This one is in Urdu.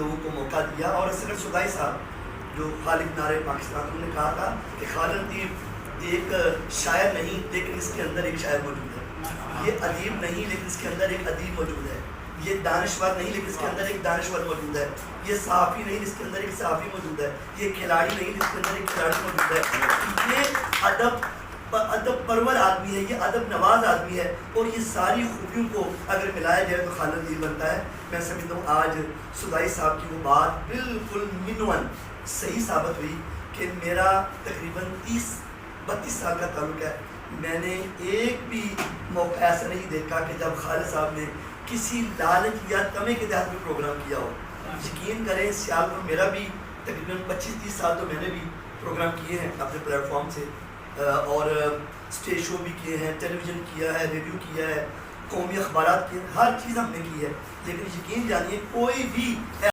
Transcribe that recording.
لوگوں کو موقع دیا. اور اصغر صدائی صاحب جو خالق نعرے پاکستان، انہوں نے کہا تھا کہ خالد لطیف ایک شاعر نہیں لیکن اس کے اندر ایک شاعر موجود ہے، یہ ادیب نہیں لیکن اس کے اندر ایک ادیب موجود ہے، یہ دانشور نہیں لیکن اس کے اندر ایک دانشور موجود ہے، یہ صحافی نہیں اس کے اندر ایک صحافی موجود ہے، یہ کھلاڑی نہیں اس کے اندر ایک کھلاڑی موجود ہے. یہ ادب پرور آدمی ہے، یہ ادب نواز آدمی ہے، اور یہ ساری خوبیوں کو اگر ملایا جائے تو خالد لطیف بنتا ہے. میں سمجھتا ہوں آج صدائی صاحب کی وہ بات بالکل منون صحیح ثابت ہوئی کہ میرا تقریباً 30-32 سال کا تعلق ہے، میں نے ایک بھی موقع ایسا نہیں دیکھا کہ جب خالد صاحب نے کسی لالچ یا تمے کے تحت میں پروگرام کیا ہو. یقین کریں سیال میں میرا بھی تقریباً 25-30 سال تو میں نے بھی پروگرام کیے ہیں اپنے پلیٹ فارم سے، اور اسٹیج شو بھی کیے ہیں، ٹیلی ویژن کیا ہے، ریڈیو کیا ہے، قومی اخبارات کیے ہیں، ہر چیز ہم نے کی ہے. لیکن یقین جانیے کوئی بھی